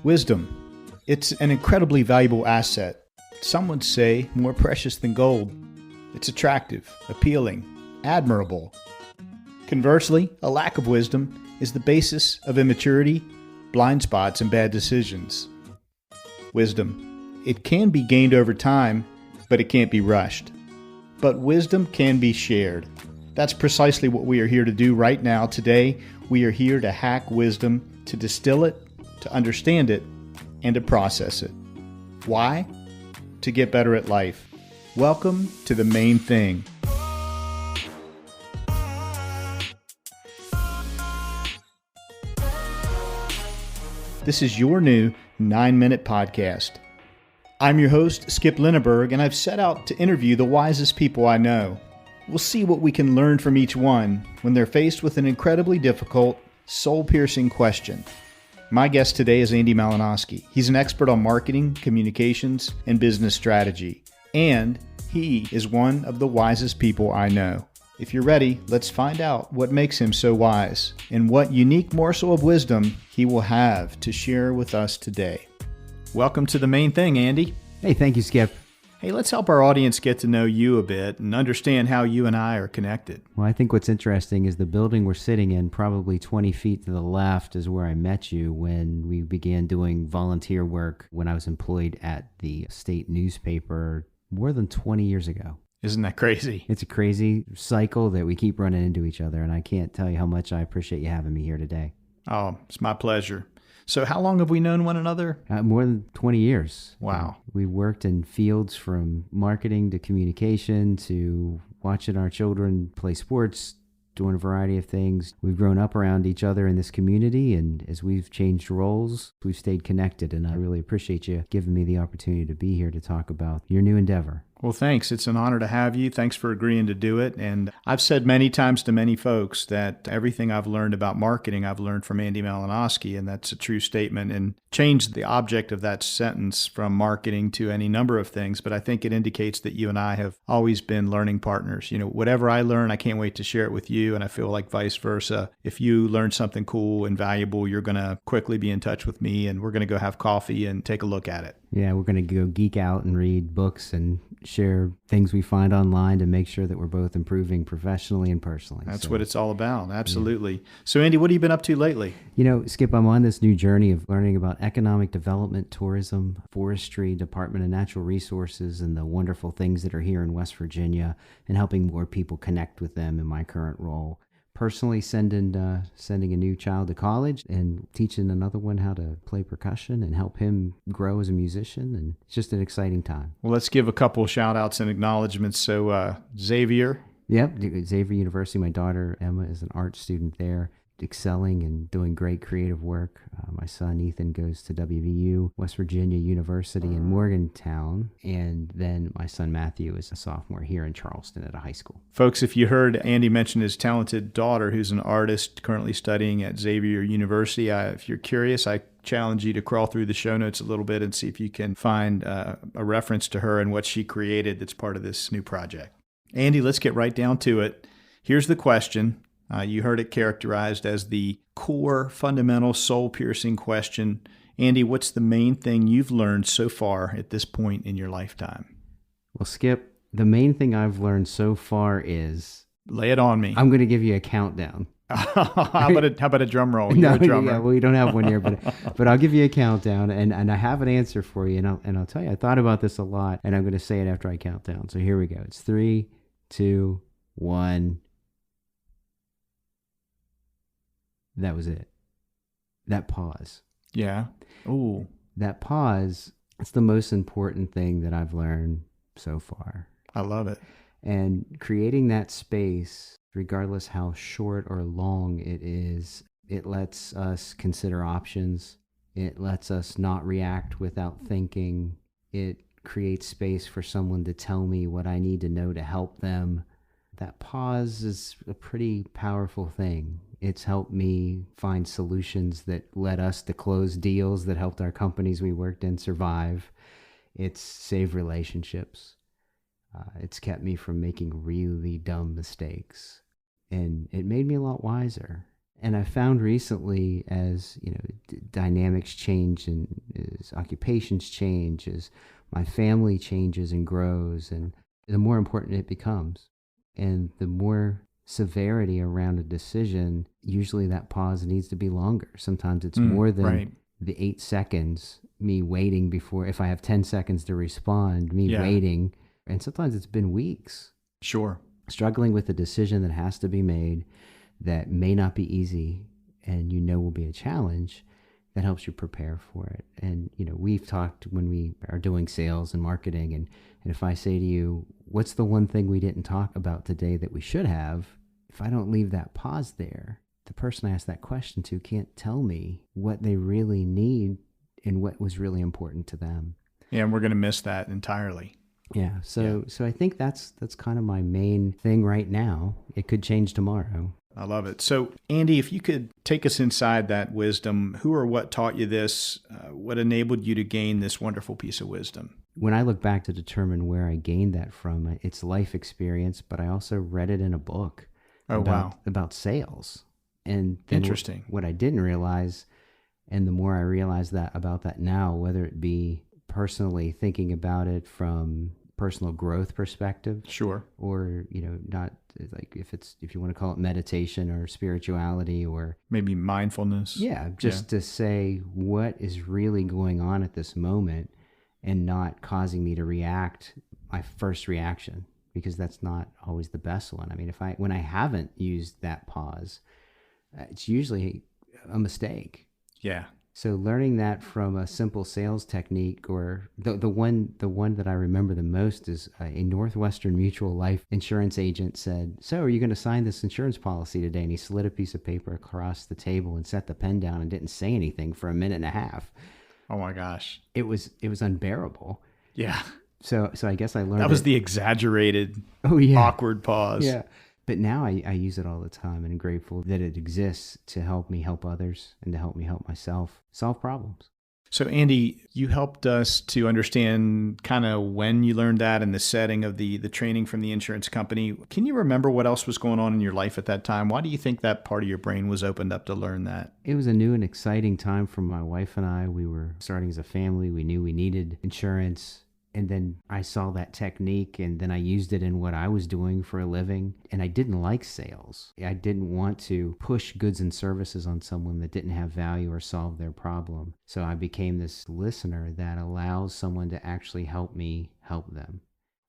Wisdom. It's an incredibly valuable asset. Some would say more precious than gold. It's attractive, appealing, admirable. Conversely, a lack of wisdom is the basis of immaturity, blind spots, and bad decisions. Wisdom. It can be gained over time, but it can't be rushed. But wisdom can be shared. That's precisely what we are here to do right now. Today, we are here to hack wisdom, to distill it, to understand it, and to process it. Why? To get better at life. Welcome to the main thing. This is your new 9-minute podcast. I'm your host, Skip Linneberg, and I've set out to interview the wisest people I know. We'll see what we can learn from each one when they're faced with an incredibly difficult, soul-piercing question. My guest today is Andy Malinoski. He's an expert on marketing, communications, and business strategy. And he is one of the wisest people I know. If you're ready, let's find out what makes him so wise and what unique morsel of wisdom he will have to share with us today. Welcome to the main thing, Andy. Hey, thank you, Skip. Hey, let's help our audience get to know you a bit and understand how you and I are connected. Well, I think what's interesting is the building we're sitting in, probably 20 feet to the left, is where I met you when we began doing volunteer work when I was employed at the state newspaper more than 20 years ago. Isn't that crazy? It's a crazy cycle that we keep running into each other, and I can't tell you how much I appreciate you having me here today. Oh, it's my pleasure. So how long have we known one another? More than 20 years. Wow. We worked in fields from marketing to communication to watching our children play sports, doing a variety of things. We've grown up around each other in this community, and as we've changed roles, we've stayed connected, and I really appreciate you giving me the opportunity to be here to talk about your new endeavor. Well, thanks. It's an honor to have you. Thanks for agreeing to do it. And I've said many times to many folks that everything I've learned about marketing, I've learned from Andy Malinoski, and that's a true statement, and changed the object of that sentence from marketing to any number of things. But I think it indicates that you and I have always been learning partners. You know, whatever I learn, I can't wait to share it with you. And I feel like vice versa. If you learn something cool and valuable, you're going to quickly be in touch with me, and we're going to go have coffee and take a look at it. Yeah, we're going to go geek out and read books and share things we find online to make sure that we're both improving professionally and personally. That's what it's all about. Absolutely. Yeah. So, Andy, what have you been up to lately? You know, Skip, I'm on this new journey of learning about economic development, tourism, forestry, Department of Natural Resources, and the wonderful things that are here in West Virginia, and helping more people connect with them in my current role. Personally sending a new child to college and teaching another one how to play percussion and help him grow as a musician. And it's just an exciting time. Well, let's give a couple of shout outs and acknowledgments. So Xavier. Yep, Xavier University. My daughter Emma is an art student there, excelling and doing great creative work. My son Ethan goes to WVU, West Virginia University in Morgantown. And then my son Matthew is a sophomore here in Charleston at a high school. Folks, if you heard Andy mention his talented daughter, who's an artist currently studying at Xavier University, if you're curious, I challenge you to crawl through the show notes a little bit and see if you can find a reference to her and what she created that's part of this new project. Andy, let's get right down to it. Here's the question. You heard it characterized as the core, fundamental, soul-piercing question. Andy, what's the main thing you've learned so far at this point in your lifetime? Well, Skip, the main thing I've learned so far is... Lay it on me. I'm going to give you a countdown. How about a drum roll? You're a drummer. Yeah, well, we don't have one here, but I'll give you a countdown, and I have an answer for you, and I'll tell you, I thought about this a lot, and I'm going to say it after I count down. So here we go. It's 3, 2, 1... That was it. That pause. Yeah. Ooh. That pause, it's the most important thing that I've learned so far. I love it. And creating that space, regardless how short or long it is, it lets us consider options. It lets us not react without thinking. It creates space for someone to tell me what I need to know to help them. That pause is a pretty powerful thing. It's helped me find solutions that led us to close deals that helped our companies we worked in survive. It's saved relationships. It's kept me from making really dumb mistakes. And it made me a lot wiser. And I found recently, as dynamics change and as occupations change, as my family changes and grows, and the more important it becomes, and the more severity around a decision, usually that pause needs to be longer. Sometimes it's more than right. the 8 seconds, me waiting before, if I have 10 seconds to respond, me waiting. And sometimes it's been weeks. Sure. Struggling with a decision that has to be made that may not be easy and will be a challenge, that helps you prepare for it. And, we've talked when we are doing sales and marketing, and if I say to you, what's the one thing we didn't talk about today that we should have? If I don't leave that pause there, the person I asked that question to can't tell me what they really need and what was really important to them. Yeah, and we're going to miss that entirely. Yeah. So I think that's kind of my main thing right now. It could change tomorrow. I love it. So, Andy, if you could take us inside that wisdom, who or what taught you this? What enabled you to gain this wonderful piece of wisdom? When I look back to determine where I gained that from, it's life experience, but I also read it in a book about sales. And then interesting. What I didn't realize, and the more I realize that about that now, whether it be personally thinking about it from personal growth perspective, sure, or not like if you want to call it meditation or spirituality or maybe mindfulness, to say what is really going on at this moment and not causing me to react my first reaction, because that's not always the best one. I mean, when I haven't used that pause, it's usually a mistake. Yeah. So learning that from a simple sales technique, or the one that I remember the most is a Northwestern Mutual Life insurance agent said, "So are you going to sign this insurance policy today?" And he slid a piece of paper across the table and set the pen down and didn't say anything for a minute and a half. Oh my gosh. It was Yeah. unbearable. So I guess I learned that was the exaggerated, awkward pause. Yeah. But now I use it all the time, and I'm grateful that it exists to help me help others and to help me help myself solve problems. So, Andy, you helped us to understand kind of when you learned that and the setting of the training from the insurance company. Can you remember what else was going on in your life at that time? Why do you think that part of your brain was opened up to learn that? It was a new and exciting time for my wife and I. We were starting as a family. We knew we needed insurance. And then I saw that technique, and then I used it in what I was doing for a living. And I didn't like sales. I didn't want to push goods and services on someone that didn't have value or solve their problem. So I became this listener that allows someone to actually help me help them.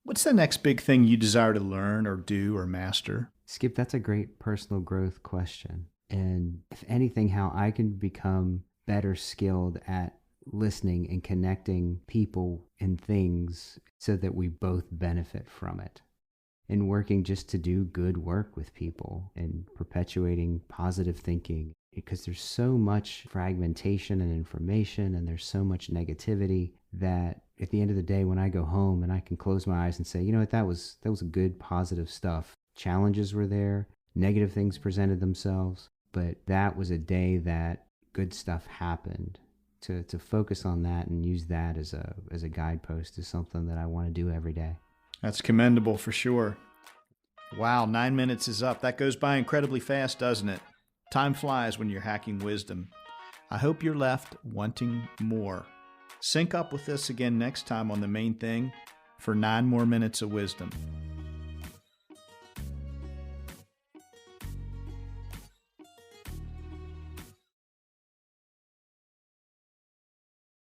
What's the next big thing you desire to learn or do or master? Skip, that's a great personal growth question. And if anything, how I can become better skilled at listening and connecting people and things so that we both benefit from it, and working just to do good work with people and perpetuating positive thinking, because there's so much fragmentation and information, and there's so much negativity that at the end of the day, when I go home and I can close my eyes and say, you know what, that was a good positive stuff. Challenges were there, negative things presented themselves, but that was a day that good stuff happened. To focus on that and use that as a guidepost is something that I want to do every day. That's commendable for sure. Wow, 9 minutes is up. That goes by incredibly fast, doesn't it? Time flies when you're hacking wisdom. I hope you're left wanting more. Sync up with us again next time on The Main Thing for 9 more minutes of wisdom.